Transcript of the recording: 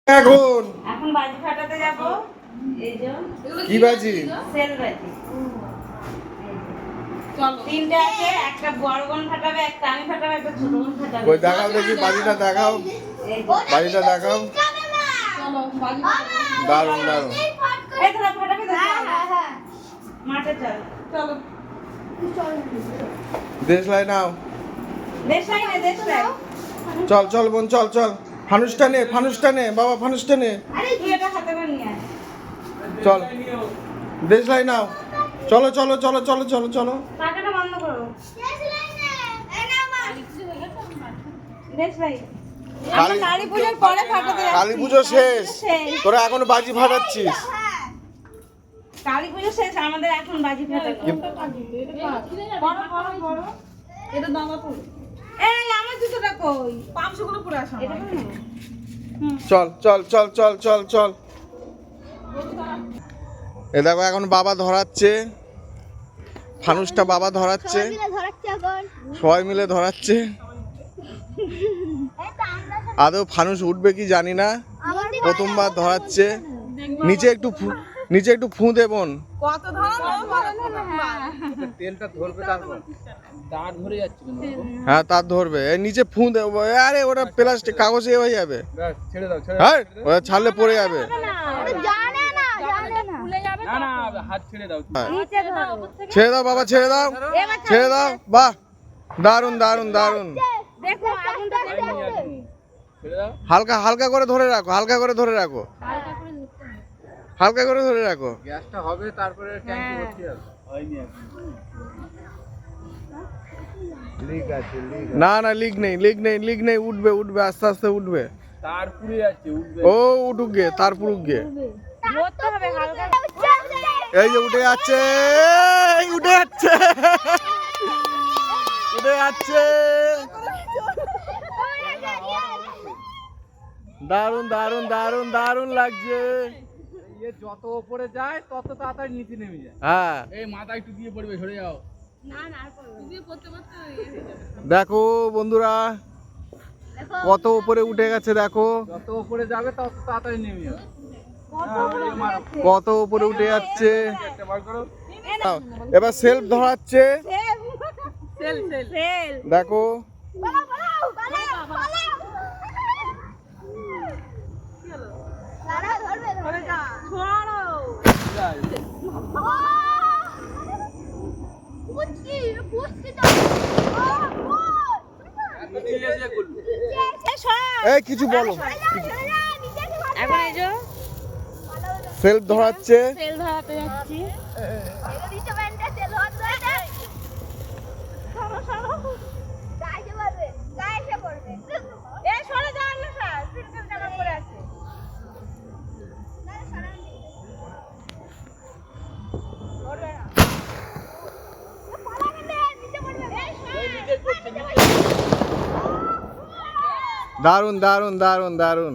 এখন এখন বাজি ফাটাতে যাব। এই যে কি বাজি? সেল বাজি। চলো তিনটা আছে, একটা বড় বোন ফাটাবে, একটা আমি ফাটাবো, একটা ছোট বোন ফাটাবে। ওই দেখাও দেখি বাজিটা দেখাও, বাজিটা দেখাও। চলো বাজি দারুণ দারুণ। এই তোরা ফাটাবে তো? হ্যাঁ মাঠে চল। চলো দেশলাই নাও। দেশলাই নে দেশলাই। চল চল বোন চল চল। ফানুসটা নে, ফানুসটা নে বাবা, ফানুসটা নে। আরে তুই এটা হাতে করে নিয়ে আয়। চল দেশলাই নাও। চলো চলো চলো চলো চলো চলো। টাকাটা বন্ধ করো। দেশলাই নে। এই নাও মা। দেশলাই। কালী কালী পূজার পরে ফাটাতে যাচ্ছি। কালী পুজো শেষ, তোরা এখনো বাজি ফাটাচ্ছিস। কালী পুজো শেষ, আমাদের এখন বাজি ফাটাবো। বড় বড় বড় এটা দাঙ্গা ফুল। এই আমার জুতোটা কই? পামসুগুলো পুরো আসা এটা না। চল চল চল চল চল চল। এ দেখো এখন বাবা ধরাচ্ছে, ফানুসটা বাবা ধরাচ্ছে, সবাই মিলে ধরাচ্ছে। আদৌ ফানুস উঠবে কি জানি না, প্রথমবার ধরাচ্ছে। নিচে একটু ফু দেবন। কত ধরো তেলটা ধরবে, তারপর তার ধরে যাচ্ছে কিন্তু। হ্যাঁ তার ধরবে, এই নিচে ফু দেবো। আরে ওটা প্লাস্টিক কাগজে হয়ে যাবে। ব্যাস ছেড়ে দাও, ছেড়ে হ্যাঁ ওটা ছাড়লে পড়ে যাবে। না না হাত ছেড়ে দাও। ছেড়ে দাও বাবা, ছেড়ে দাও, ছেড়ে দাও। বাহ দারুন দারুন দারুন। দেখো আগুনটা দেখো। ছেড়ে দাও। হালকা হালকা করে ধরে রাখো, হালকা করে ধরে রাখো, হালকা করে ধরে রাখো। গ্যাসটা হবে তারপরে ট্যাঙ্কি ভর্তি হবে। হয়নি এখন। না না লিক নেই, লিক নেই, লিক নেই। উঠবে উঠবে, আস্তে আস্তে উঠবে। তার পুড়ে যাচ্ছে, উঠবে। ও উঠুক গে, তার পুরুক গে। মরতে হবে হালকা। এই যে উঠে যাচ্ছে, এই উঠে যাচ্ছে, উঠে যাচ্ছে। দারুন দারুন দারুন দারুন লাগছে। এ যত উপরে যায় তত তাড়াতাড়ি নিচে নেমে যায়। হ্যাঁ এই মাথা একটু দিয়ে পড়বে, সরে যাও। না না আর করবে। তুমি করতে করতে দেখো বন্ধুরা কত উপরে উঠে গেছে, দেখো যত উপরে যাবে তত তাড়াতাড়ি নেমে যাবে। কত উপরে উঠে যাচ্ছে। একটা বার করো। এবার সেলফ ধরাচ্ছে, সেল সেল সেল। দেখো নিচে এসে করবে। এই কিছু বলো। এখন এই যে সেলফ ধরাচ্ছে, সেল ধরাতে যাচ্ছি। দারুন দারুন দারুন দারুন।